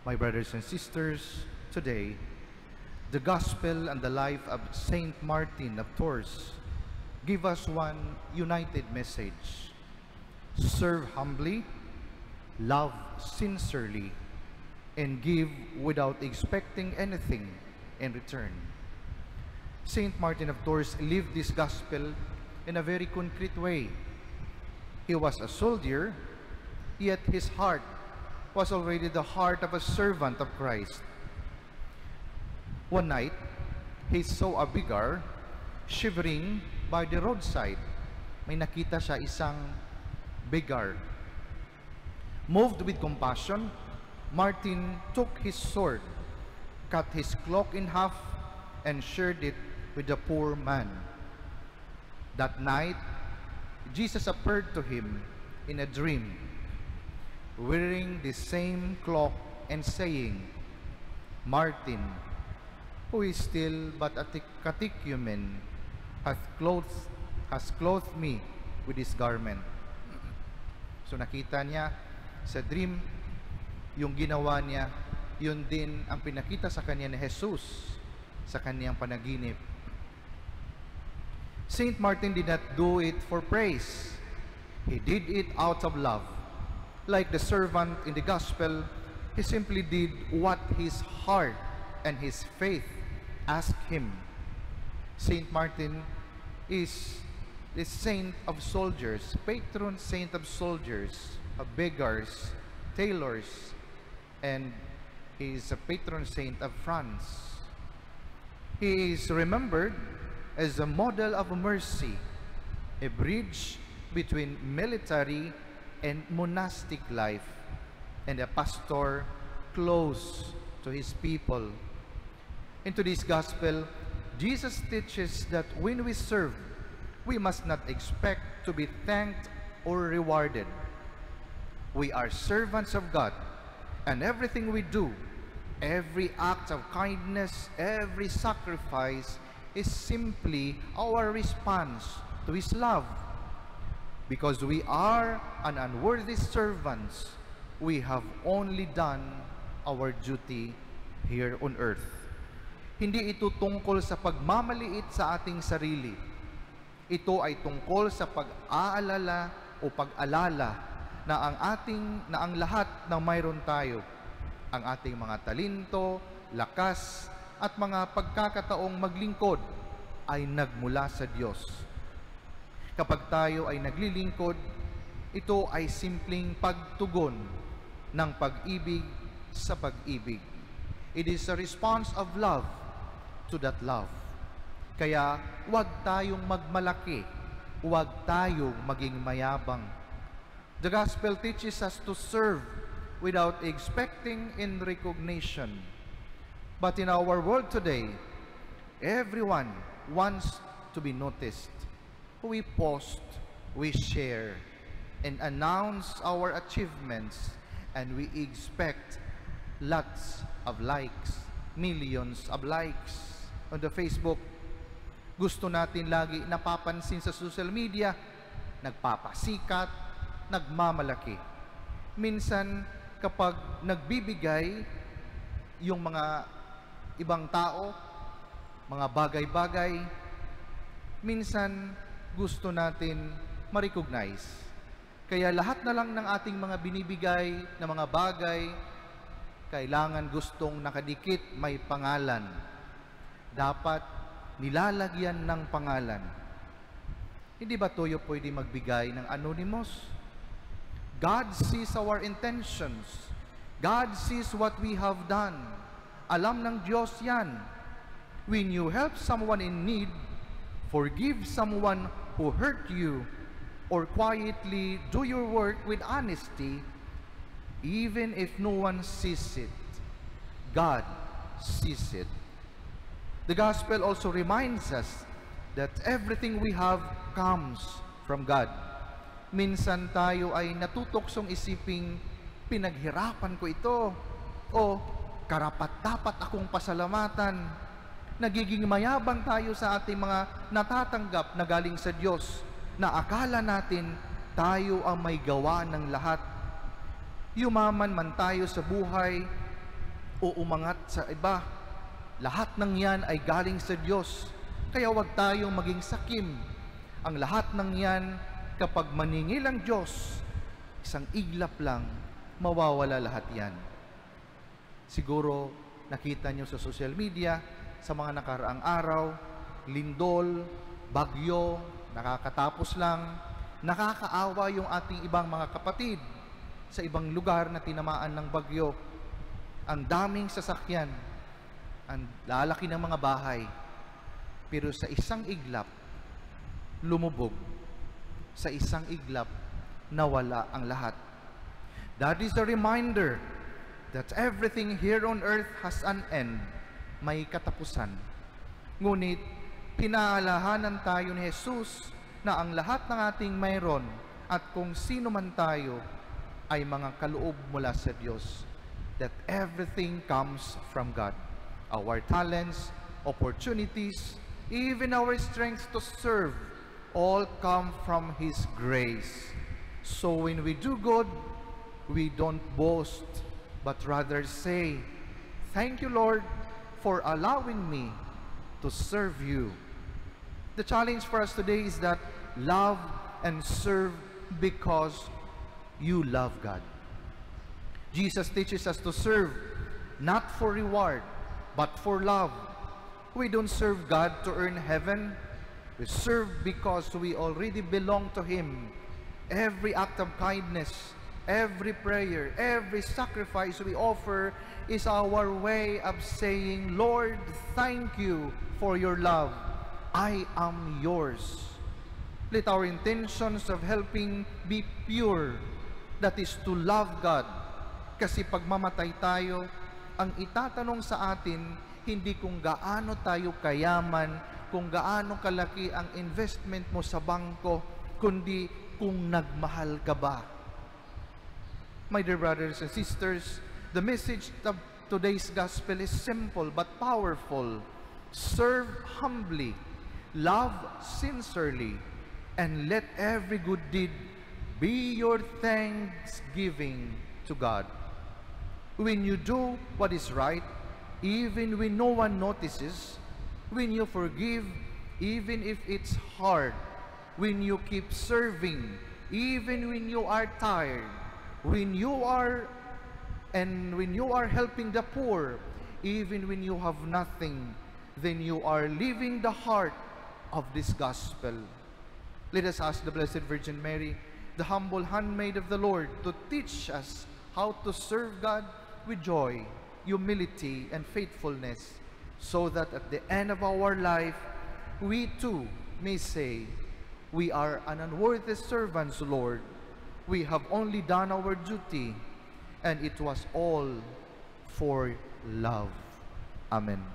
My brothers and sisters, today, the Gospel and the life of Saint Martin of Tours give us one united message. Serve humbly, love sincerely, and give without expecting anything in return. Saint Martin of Tours lived this Gospel in a very concrete way. He was a soldier, yet his heart was already the heart of a servant of Christ. One night, he saw a beggar shivering by the roadside. May nakita siya isang beggar. Moved with compassion, Martin took his sword, cut his cloak in half, and shared it with the poor man. That night, Jesus appeared to him in a dream, wearing the same cloak and saying, Martin, who is still but a catechumen, has clothed me with his garment. So nakita niya sa dream, yung ginawa niya, yun din ang pinakita sa kanya ni Jesus sa kanyang panaginip. Saint Martin did not do it for praise. He did it out of love. Like the servant in the Gospel, he simply did what his heart and his faith asked him. Saint Martin is the saint of soldiers, patron saint of soldiers, of beggars, tailors, and he is a patron saint of France. He is remembered as a model of mercy, a bridge between military and monastic life, and a pastor close to his people. In today's Gospel, Jesus teaches that when we serve, we must not expect to be thanked or rewarded. We are servants of God, and everything we do, every act of kindness, every sacrifice, is simply our response to His love. Because we are an unworthy servants, we have only done our duty here on earth. Hindi ito tungkol sa pagmamaliit sa ating sarili. Ito ay tungkol sa pag-aalala o pag-alala na ang lahat ng mayroon tayo, ang ating mga talento, lakas, at mga pagkakataong maglingkod ay nagmula sa Diyos. Kapag tayo ay naglilingkod, ito ay simpleng pagtugon ng pag-ibig sa pag-ibig. It is a response of love to that love. Kaya huwag tayong magmalaki, huwag tayong maging mayabang. The Gospel teaches us to serve without expecting in recognition. But in our world today, everyone wants to be noticed. We post, we share, and announce our achievements, and we expect lots of likes, millions of likes on the Facebook. Gusto natin lagi napapansin sa social media, nagpapasikat, nagmamalaki. Minsan, kapag nagbibigay yung mga ibang tao, mga bagay-bagay, minsan gusto natin ma-recognize. Kaya lahat na lang ng ating mga binibigay na mga bagay, kailangan gustong nakadikit may pangalan. Dapat nilalagyan ng pangalan. Hindi ba tayo pwede magbigay ng anonymous? God sees our intentions. God sees what we have done. Alam ng Diyos yan. When you help someone in need, forgive someone who hurt you, or quietly do your work with honesty, even if no one sees it, God sees it. The Gospel also reminds us that everything we have comes from God. Minsan tayo ay natutuksong isiping, pinaghirapan ko ito, o karapat-dapat akong pasalamatan. Nagiging mayabang tayo sa ating mga natatanggap na galing sa Diyos, na akala natin tayo ang may gawa ng lahat. Yumaman man tayo sa buhay, o umangat sa iba. Lahat ng yan ay galing sa Diyos. Kaya huwag tayong maging sakim. Ang lahat ng yan, kapag maningil ang Diyos, isang iglap lang, mawawala lahat yan. Siguro, nakita nyo sa social media, sa mga nakaraang araw, lindol, bagyo, nakakatapos lang, nakakaawa yung ating ibang mga kapatid sa ibang lugar na tinamaan ng bagyo. Ang daming sasakyan, ang lalaki ng mga bahay, pero sa isang iglap, lumubog. Sa isang iglap, nawala ang lahat. That is a reminder that everything here on earth has an end. May katapusan. Ngunit, pinaalahanan tayo ni Jesus na ang lahat ng ating mayroon at kung sino man tayo ay mga kaloob mula sa Diyos. That everything comes from God. Our talents, opportunities, even our strength to serve, all come from His grace. So when we do good, we don't boast, but rather say, "Thank you, Lord, for allowing me to serve you." The challenge for us today is that love and serve because you love God. Jesus teaches us to serve not for reward, but for love. We don't serve God to earn heaven. We serve because we already belong to Him. Every act of kindness, every prayer, every sacrifice we offer is our way of saying, "Lord, thank you for your love. I am yours." Let our intentions of helping be pure. That is to love God. Kasi pag mamatay tayo, ang itatanong sa atin, hindi kung gaano tayo kayaman, kung gaano kalaki ang investment mo sa bangko, kundi kung nagmahal ka ba. My dear brothers and sisters, the message of today's gospel is simple but powerful. Serve humbly, love sincerely, and let every good deed be your thanksgiving to God. When you do what is right, even when no one notices, when you forgive, even if it's hard, when you keep serving, even when you are tired, when you are helping the poor, even when you have nothing, then you are living the heart of this gospel. Let us ask the Blessed Virgin Mary, the humble handmaid of the Lord, to teach us how to serve God with joy, humility, and faithfulness, so that at the end of our life, we too may say, "We are an unworthy servants, Lord. We have only done our duty, and it was all for love." Amen.